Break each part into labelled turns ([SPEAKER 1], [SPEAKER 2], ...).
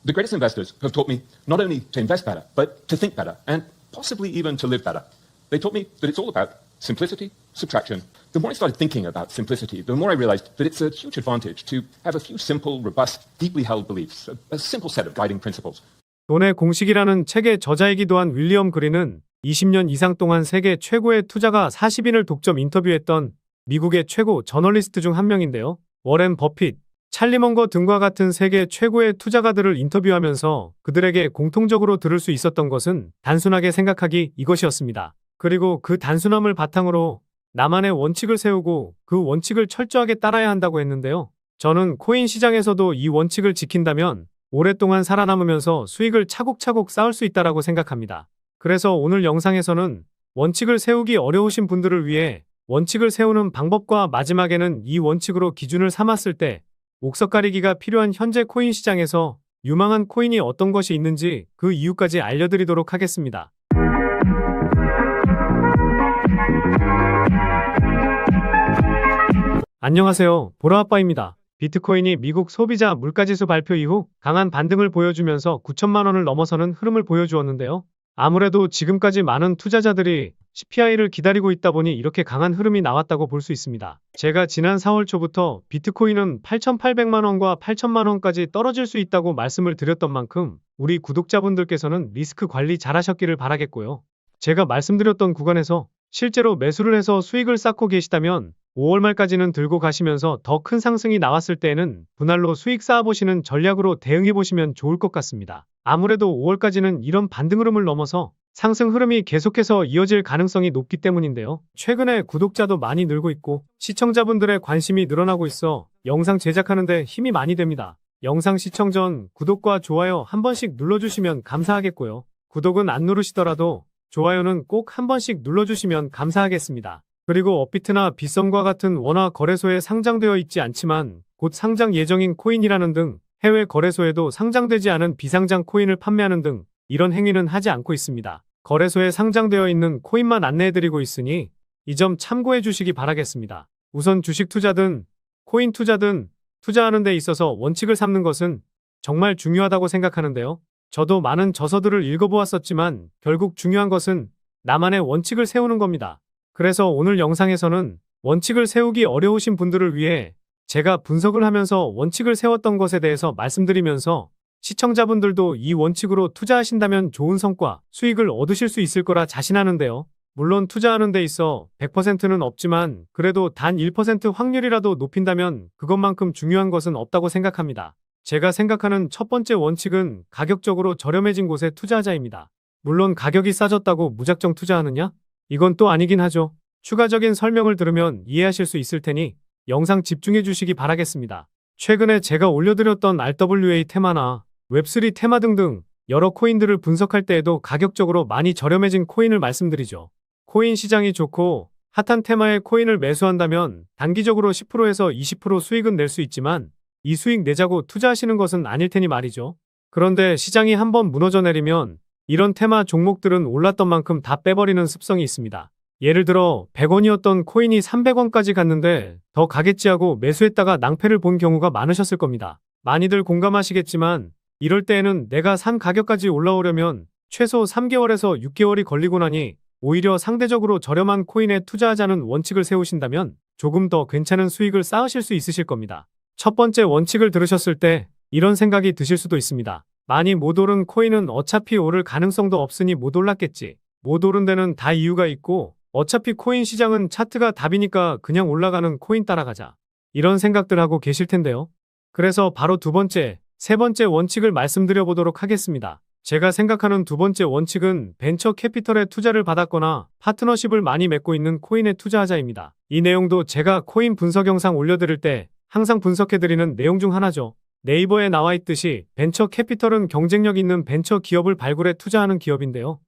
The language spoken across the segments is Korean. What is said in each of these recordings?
[SPEAKER 1] The greatest investors have taught me not only to invest better, but to think better, and possibly even to live better. They taught me that it's all about simplicity, subtraction. The more I started thinking about simplicity, the more I realized that it's a huge advantage to have a few simple, robust, deeply held beliefs, a simple set of guiding principles.
[SPEAKER 2] 돈의 공식이라는 책의 저자이기도 한 윌리엄 그린은 20년 이상 동안 세계 최고의 투자가 40인을 독점 인터뷰했던 미국의 최고 저널리스트 중 한 명인데요. 워렌 버핏, 찰리 먼거 등과 같은 세계 최고의 투자가들을 인터뷰하면서 그들에게 공통적으로 들을 수 있었던 것은 단순하게 생각하기 이것이었습니다. 그리고 그 단순함을 바탕으로 나만의 원칙을 세우고 그 원칙을 철저하게 따라야 한다고 했는데요. 저는 코인 시장에서도 이 원칙을 지킨다면 오랫동안 살아남으면서 수익을 차곡차곡 쌓을 수 있다고 생각합니다. 그래서 오늘 영상에서는 원칙을 세우기 어려우신 분들을 위해 원칙을 세우는 방법과 마지막에는 이 원칙으로 기준을 삼았을 때 옥석 가리기가 필요한 현재 코인 시장에서 유망한 코인이 어떤 것이 있는지 그 이유까지 알려드리도록 하겠습니다. 안녕하세요. 보라아빠입니다. 비트코인이 미국 소비자 물가지수 발표 이후 강한 반등을 보여주면서 9천만 원을 넘어서는 흐름을 보여주었는데요. 아무래도 지금까지 많은 투자자들이 CPI를 기다리고 있다 보니 이렇게 강한 흐름이 나왔다고 볼 수 있습니다. 제가 지난 4월 초부터 비트코인은 8,800만 원과 8천만 원까지 떨어질 수 있다고 말씀을 드렸던 만큼 우리 구독자분들께서는 리스크 관리 잘 하셨기를 바라겠고요. 제가 말씀드렸던 구간에서 실제로 매수를 해서 수익을 쌓고 계시다면 5월 말까지는 들고 가시면서 더 큰 상승이 나왔을 때에는 분할로 수익 쌓아보시는 전략으로 대응해보시면 좋을 것 같습니다. 아무래도 5월까지는 이런 반등 흐름을 넘어서 상승 흐름이 계속해서 이어질 가능성이 높기 때문인데요. 최근에 구독자도 많이 늘고 있고 시청자분들의 관심이 늘어나고 있어 영상 제작하는 데 힘이 많이 됩니다. 영상 시청 전 구독과 좋아요 한 번씩 눌러주시면 감사하겠고요. 구독은 안 누르시더라도 좋아요는 꼭 한 번씩 눌러주시면 감사하겠습니다. 그리고 업비트나 빗썸과 같은 원화 거래소에 상장되어 있지 않지만 곧 상장 예정인 코인이라는 등 해외 거래소에도 상장되지 않은 비상장 코인을 판매하는 등 이런 행위는 하지 않고 있습니다. 거래소에 상장되어 있는 코인만 안내해드리고 있으니 이 점 참고해 주시기 바라겠습니다. 우선 주식 투자든 코인 투자든 투자하는 데 있어서 원칙을 삼는 것은 정말 중요하다고 생각하는데요. 저도 많은 저서들을 읽어보았었지만 결국 중요한 것은 나만의 원칙을 세우는 겁니다. 그래서 오늘 영상에서는 원칙을 세우기 어려우신 분들을 위해 제가 분석을 하면서 원칙을 세웠던 것에 대해서 말씀드리면서 시청자분들도 이 원칙으로 투자하신다면 좋은 성과, 수익을 얻으실 수 있을 거라 자신하는데요. 물론 투자하는 데 있어 100%는 없지만 그래도 단 1% 확률이라도 높인다면 그것만큼 중요한 것은 없다고 생각합니다. 제가 생각하는 첫 번째 원칙은 가격적으로 저렴해진 곳에 투자하자입니다. 물론 가격이 싸졌다고 무작정 투자하느냐? 이건 또 아니긴 하죠. 추가적인 설명을 들으면 이해하실 수 있을 테니 영상 집중해 주시기 바라겠습니다. 최근에 제가 올려드렸던 RWA 테마나 웹3 테마 등등 여러 코인들을 분석할 때에도 가격적으로 많이 저렴해진 코인을 말씀드리죠. 코인 시장이 좋고 핫한 테마의 코인을 매수한다면 단기적으로 10%에서 20% 수익은 낼 수 있지만 이 수익 내자고 투자하시는 것은 아닐 테니 말이죠. 그런데 시장이 한번 무너져 내리면 이런 테마 종목들은 올랐던 만큼 다 빼버리는 습성이 있습니다. 예를 들어 100원이었던 코인이 300원까지 갔는데 더 가겠지 하고 매수했다가 낭패를 본 경우가 많으셨을 겁니다. 많이들 공감하시겠지만 이럴 때에는 내가 산 가격까지 올라오려면 최소 3개월에서 6개월이 걸리고 나니 오히려 상대적으로 저렴한 코인에 투자하자는 원칙을 세우신다면 조금 더 괜찮은 수익을 쌓으실 수 있으실 겁니다. 첫 번째 원칙을 들으셨을 때 이런 생각이 드실 수도 있습니다. 많이 못 오른 코인은 어차피 오를 가능성도 없으니 못 올랐겠지. 못 오른 데는 다 이유가 있고 어차피 코인 시장은 차트가 답이니까 그냥 올라가는 코인 따라가자. 이런 생각들 하고 계실 텐데요. 그래서 바로 두 번째, 세 번째 원칙을 말씀드려 보도록 하겠습니다. 제가 생각하는 두 번째 원칙은 벤처 캐피털에 투자를 받았거나 파트너십을 많이 맺고 있는 코인에 투자하자입니다. 이 내용도 제가 코인 분석 영상 올려드릴 때 항상 분석해드리는 내용 중 하나죠. 네이버에 나와 있듯이 벤처 캐피털은 경쟁력 있는 벤처 기업을 발굴해 투자하는 기업인데요.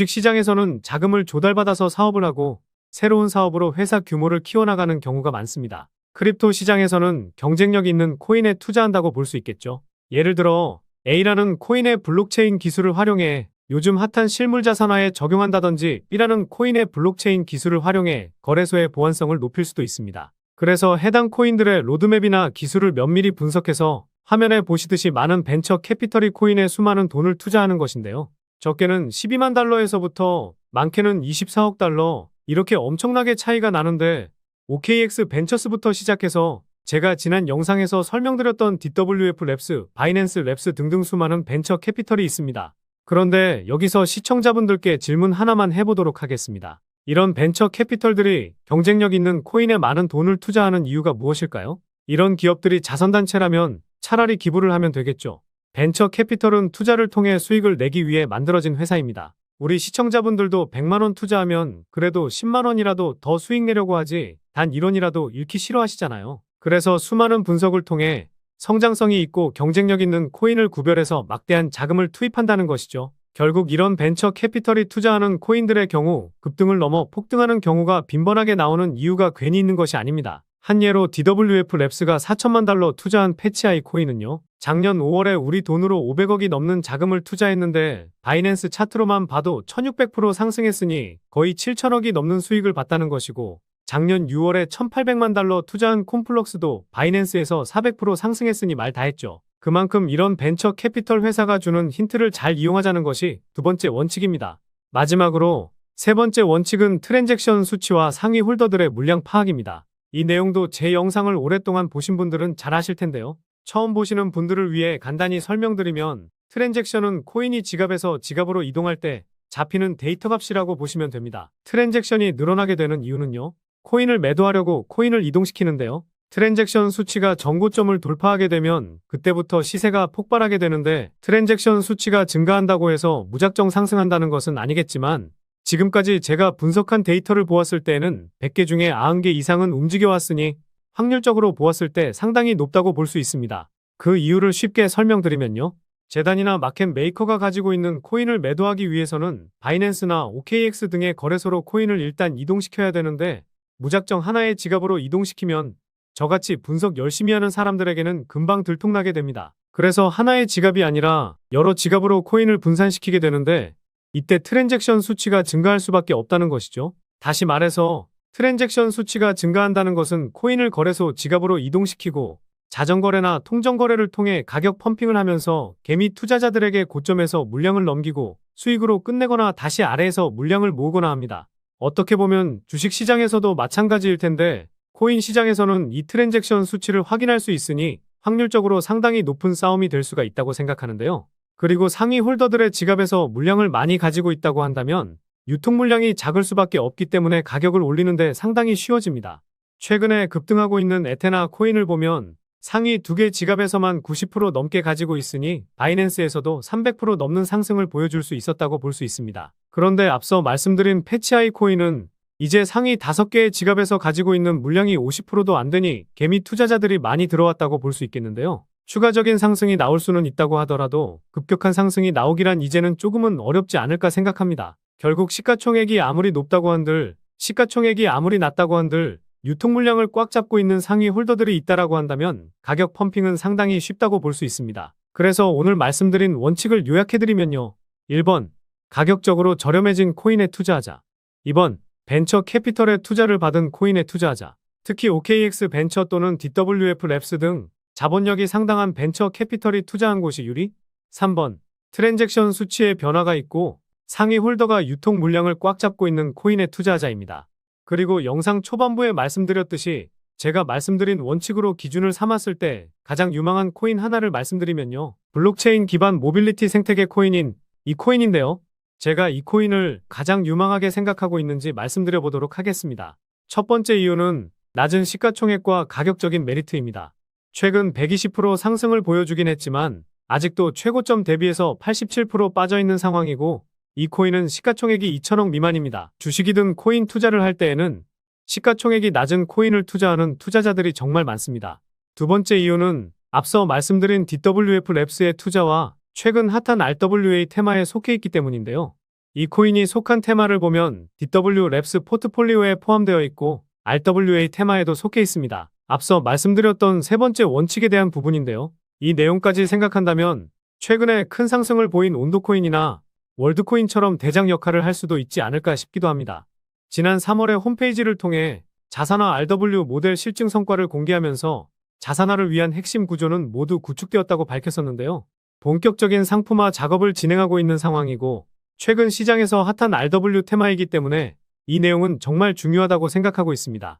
[SPEAKER 2] 주식시장에서는 자금을 조달받아서 사업을 하고 새로운 사업으로 회사 규모를 키워나가는 경우가 많습니다. 크립토 시장에서는 경쟁력 있는 코인에 투자한다고 볼 수 있겠죠. 예를 들어 A라는 코인의 블록체인 기술을 활용해 요즘 핫한 실물자산화에 적용한다든지 B라는 코인의 블록체인 기술을 활용해 거래소의 보안성을 높일 수도 있습니다. 그래서 해당 코인들의 로드맵이나 기술을 면밀히 분석해서 화면에 보시듯이 많은 벤처 캐피털이 코인에 수많은 돈을 투자하는 것인데요. 적게는 12만 달러에서부터 많게는 24억 달러, 이렇게 엄청나게 차이가 나는데 OKX 벤처스부터 시작해서 제가 지난 영상에서 설명드렸던 DWF 랩스, 바이낸스 랩스 등등 수많은 벤처 캐피털이 있습니다. 그런데 여기서 시청자분들께 질문 하나만 해보도록 하겠습니다. 이런 벤처 캐피털들이 경쟁력 있는 코인에 많은 돈을 투자하는 이유가 무엇일까요? 이런 기업들이 자선단체라면 차라리 기부를 하면 되겠죠. 벤처 캐피털은 투자를 통해 수익을 내기 위해 만들어진 회사입니다. 우리 시청자분들도 100만 원 투자하면 그래도 10만 원이라도 더 수익 내려고 하지 단 1원이라도 잃기 싫어하시잖아요. 그래서 수많은 분석을 통해 성장성이 있고 경쟁력 있는 코인을 구별해서 막대한 자금을 투입한다는 것이죠. 결국 이런 벤처 캐피털이 투자하는 코인들의 경우 급등을 넘어 폭등하는 경우가 빈번하게 나오는 이유가 괜히 있는 것이 아닙니다. 한 예로 DWF 랩스가 4천만 달러 투자한 패치아이 코인은요. 작년 5월에 우리 돈으로 500억이 넘는 자금을 투자했는데 바이낸스 차트로만 봐도 1600% 상승했으니 거의 7천억이 넘는 수익을 봤다는 것이고, 작년 6월에 1800만 달러 투자한 콤플럭스도 바이낸스에서 400% 상승했으니 말 다 했죠. 그만큼 이런 벤처 캐피털 회사가 주는 힌트를 잘 이용하자는 것이 두 번째 원칙입니다. 마지막으로 세 번째 원칙은 트랜잭션 수치와 상위 홀더들의 물량 파악입니다. 이 내용도 제 영상을 오랫동안 보신 분들은 잘 아실 텐데요. 처음 보시는 분들을 위해 간단히 설명드리면, 트랜잭션은 코인이 지갑에서 지갑으로 이동할 때 잡히는 데이터 값이라고 보시면 됩니다. 트랜잭션이 늘어나게 되는 이유는요. 코인을 매도하려고 코인을 이동시키는데요. 트랜잭션 수치가 정고점을 돌파하게 되면 그때부터 시세가 폭발하게 되는데, 트랜잭션 수치가 증가한다고 해서 무작정 상승한다는 것은 아니겠지만 지금까지 제가 분석한 데이터를 보았을 때에는 100개 중에 90개 이상은 움직여왔으니 확률적으로 보았을 때 상당히 높다고 볼 수 있습니다. 그 이유를 쉽게 설명드리면요. 재단이나 마켓 메이커가 가지고 있는 코인을 매도하기 위해서는 바이낸스나 OKX 등의 거래소로 코인을 일단 이동시켜야 되는데, 무작정 하나의 지갑으로 이동시키면 저같이 분석 열심히 하는 사람들에게는 금방 들통나게 됩니다. 그래서 하나의 지갑이 아니라 여러 지갑으로 코인을 분산시키게 되는데, 이때 트랜잭션 수치가 증가할 수밖에 없다는 것이죠. 다시 말해서 트랜잭션 수치가 증가한다는 것은 코인을 거래소 지갑으로 이동시키고 자전거래나 통정거래를 통해 가격 펌핑을 하면서 개미 투자자들에게 고점에서 물량을 넘기고 수익으로 끝내거나 다시 아래에서 물량을 모으거나 합니다. 어떻게 보면 주식시장에서도 마찬가지일 텐데, 코인 시장에서는 이 트랜잭션 수치를 확인할 수 있으니 확률적으로 상당히 높은 싸움이 될 수가 있다고 생각하는데요. 그리고 상위 홀더들의 지갑에서 물량을 많이 가지고 있다고 한다면 유통 물량이 작을 수밖에 없기 때문에 가격을 올리는데 상당히 쉬워집니다. 최근에 급등하고 있는 에테나 코인을 보면 상위 2개 지갑에서만 90% 넘게 가지고 있으니 바이낸스에서도 300% 넘는 상승을 보여줄 수 있었다고 볼 수 있습니다. 그런데 앞서 말씀드린 패치아이 코인은 이제 상위 5개의 지갑에서 가지고 있는 물량이 50%도 안 되니 개미 투자자들이 많이 들어왔다고 볼 수 있겠는데요. 추가적인 상승이 나올 수는 있다고 하더라도 급격한 상승이 나오기란 이제는 조금은 어렵지 않을까 생각합니다. 결국 시가총액이 아무리 높다고 한들, 시가총액이 아무리 낮다고 한들 유통 물량을 꽉 잡고 있는 상위 홀더들이 있다라고 한다면 가격 펌핑은 상당히 쉽다고 볼 수 있습니다. 그래서 오늘 말씀드린 원칙을 요약해드리면요. 1번, 가격적으로 저렴해진 코인에 투자하자. 2번, 벤처 캐피털에 투자를 받은 코인에 투자하자. 특히 OKX 벤처 또는 DWF 랩스 등 자본력이 상당한 벤처 캐피털이 투자한 곳이 유리. 3번, 트랜잭션 수치에 변화가 있고 상위 홀더가 유통 물량을 꽉 잡고 있는 코인에 투자하자입니다. 그리고 영상 초반부에 말씀드렸듯이 제가 말씀드린 원칙으로 기준을 삼았을 때 가장 유망한 코인 하나를 말씀드리면요. 블록체인 기반 모빌리티 생태계 코인인 이 코인인데요. 제가 이 코인을 가장 유망하게 생각하고 있는지 말씀드려 보도록 하겠습니다. 첫 번째 이유는 낮은 시가총액과 가격적인 메리트입니다. 최근 120% 상승을 보여주긴 했지만 아직도 최고점 대비해서 87% 빠져있는 상황이고, 이 코인은 시가총액이 2천억 미만입니다. 주식이든 코인 투자를 할 때에는 시가총액이 낮은 코인을 투자하는 투자자들이 정말 많습니다. 두 번째 이유는 앞서 말씀드린 DWF 랩스의 투자와 최근 핫한 RWA 테마에 속해 있기 때문인데요. 이 코인이 속한 테마를 보면 DW 랩스 포트폴리오에 포함되어 있고 RWA 테마에도 속해 있습니다. 앞서 말씀드렸던 세 번째 원칙에 대한 부분인데요. 이 내용까지 생각한다면 최근에 큰 상승을 보인 온도코인이나 월드코인처럼 대장 역할을 할 수도 있지 않을까 싶기도 합니다. 지난 3월에 홈페이지를 통해 자산화 RW 모델 실증 성과를 공개하면서 자산화를 위한 핵심 구조는 모두 구축되었다고 밝혔었는데요. 본격적인 상품화 작업을 진행하고 있는 상황이고 최근 시장에서 핫한 RW 테마이기 때문에 이 내용은 정말 중요하다고 생각하고 있습니다.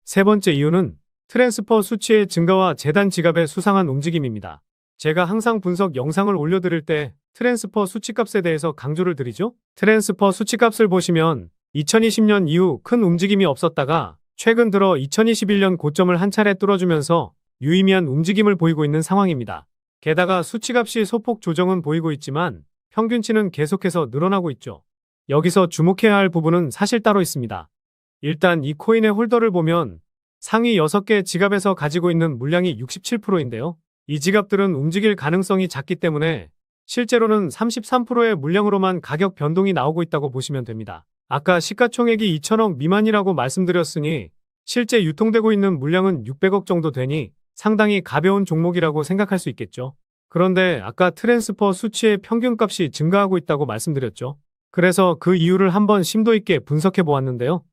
[SPEAKER 2] 세 번째 이유는 트랜스퍼 수치의 증가와 재단 지갑의 수상한 움직임입니다. 제가 항상 분석 영상을 올려드릴 때 트랜스퍼 수치값에 대해서 강조를 드리죠. 트랜스퍼 수치값을 보시면 2020년 이후 큰 움직임이 없었다가 최근 들어 2021년 고점을 한 차례 뚫어주면서 유의미한 움직임을 보이고 있는 상황입니다. 게다가 수치값이 소폭 조정은 보이고 있지만 평균치는 계속해서 늘어나고 있죠. 여기서 주목해야 할 부분은 사실 따로 있습니다. 일단 이 코인의 홀더를 보면 상위 6개 지갑에서 가지고 있는 물량이 67%인데요. 이 지갑들은 움직일 가능성이 작기 때문에 실제로는 33%의 물량으로만 가격 변동이 나오고 있다고 보시면 됩니다. 아까 시가총액이 2천억 미만이라고 말씀드렸으니 실제 유통되고 있는 물량은 600억 정도 되니 상당히 가벼운 종목이라고 생각할 수 있겠죠. 그런데 아까 트랜스퍼 수치의 평균값이 증가하고 있다고 말씀드렸죠. 그래서 그 이유를 한번 심도 있게 분석해 보았는데요.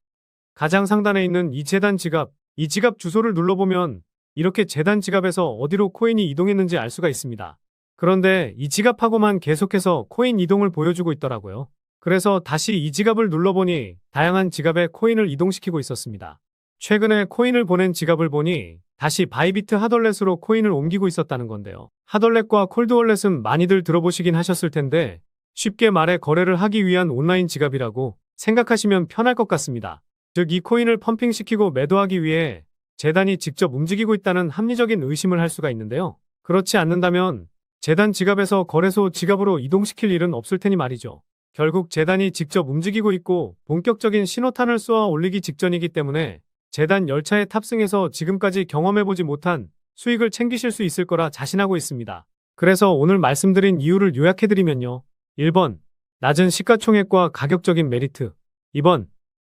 [SPEAKER 2] 가장 상단에 있는 이 재단 지갑, 이 지갑 주소를 눌러보면 이렇게 재단 지갑에서 어디로 코인이 이동했는지 알 수가 있습니다. 그런데 이 지갑하고만 계속해서 코인 이동을 보여주고 있더라고요. 그래서 다시 이 지갑을 눌러보니 다양한 지갑에 코인을 이동시키고 있었습니다. 최근에 코인을 보낸 지갑을 보니 다시 바이비트 핫월렛으로 코인을 옮기고 있었다는 건데요. 핫월렛과 콜드월렛은 많이들 들어보시긴 하셨을 텐데 쉽게 말해 거래를 하기 위한 온라인 지갑이라고 생각하시면 편할 것 같습니다. 즉 이 코인을 펌핑시키고 매도하기 위해 재단이 직접 움직이고 있다는 합리적인 의심을 할 수가 있는데요. 그렇지 않는다면 재단 지갑에서 거래소 지갑으로 이동시킬 일은 없을 테니 말이죠. 결국 재단이 직접 움직이고 있고 본격적인 신호탄을 쏘아 올리기 직전이기 때문에 재단 열차에 탑승해서 지금까지 경험해보지 못한 수익을 챙기실 수 있을 거라 자신하고 있습니다. 그래서 오늘 말씀드린 이유를 요약해드리면요. 1번, 낮은 시가총액과 가격적인 메리트. 2번,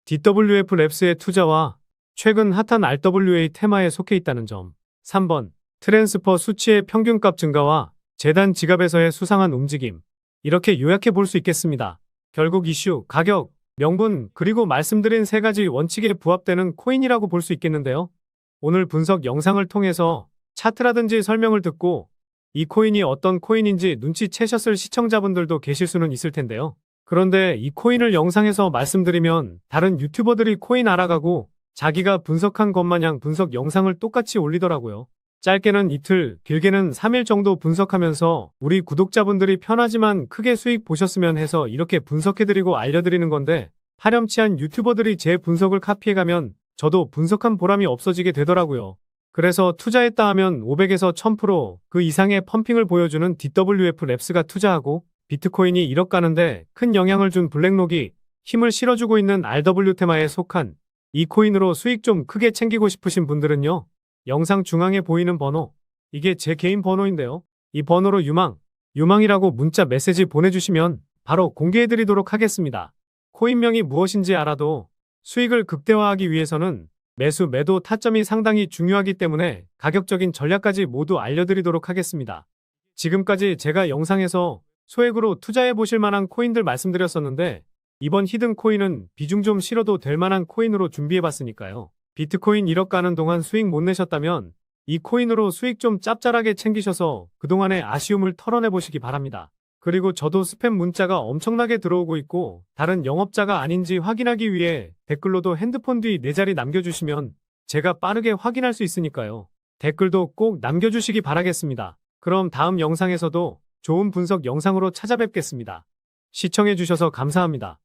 [SPEAKER 2] DWF 랩스의 투자와 최근 핫한 RWA 테마에 속해 있다는 점. 3번, 트랜스퍼 수치의 평균값 증가와 재단 지갑에서의 수상한 움직임. 이렇게 요약해 볼 수 있겠습니다. 결국 이슈, 가격, 명분, 그리고 말씀드린 세 가지 원칙에 부합되는 코인이라고 볼 수 있겠는데요. 오늘 분석 영상을 통해서 차트라든지 설명을 듣고 이 코인이 어떤 코인인지 눈치채셨을 시청자분들도 계실 수는 있을 텐데요. 그런데 이 코인을 영상에서 말씀드리면 다른 유튜버들이 코인 알아가고 자기가 분석한 것 마냥 분석 영상을 똑같이 올리더라고요. 짧게는 이틀, 길게는 3일 정도 분석하면서 우리 구독자분들이 편하지만 크게 수익 보셨으면 해서 이렇게 분석해드리고 알려드리는 건데 파렴치한 유튜버들이 제 분석을 카피해가면 저도 분석한 보람이 없어지게 되더라고요. 그래서 투자했다 하면 500에서 1000%그 이상의 펌핑을 보여주는 DWF 랩스가 투자하고 비트코인이 1억 가는데 큰 영향을 준 블랙록이 힘을 실어주고 있는 RW 테마에 속한 이 코인으로 수익 좀 크게 챙기고 싶으신 분들은요. 영상 중앙에 보이는 번호, 이게 제 개인 번호인데요. 이 번호로 유망이라고 문자 메시지 보내주시면 바로 공개해드리도록 하겠습니다. 코인명이 무엇인지 알아도 수익을 극대화하기 위해서는 매수, 매도 타점이 상당히 중요하기 때문에 가격적인 전략까지 모두 알려드리도록 하겠습니다. 지금까지 제가 영상에서 소액으로 투자해 보실 만한 코인들 말씀드렸었는데 이번 히든 코인은 비중 좀 실어도 될 만한 코인으로 준비해 봤으니까요. 비트코인 1억 가는 동안 수익 못 내셨다면 이 코인으로 수익 좀 짭짤하게 챙기셔서 그동안의 아쉬움을 털어내 보시기 바랍니다. 그리고 저도 스팸 문자가 엄청나게 들어오고 있고 다른 영업자가 아닌지 확인하기 위해 댓글로도 핸드폰 뒤 4자리 남겨주시면 제가 빠르게 확인할 수 있으니까요. 댓글도 꼭 남겨주시기 바라겠습니다. 그럼 다음 영상에서도 좋은 분석 영상으로 찾아뵙겠습니다. 시청해주셔서 감사합니다.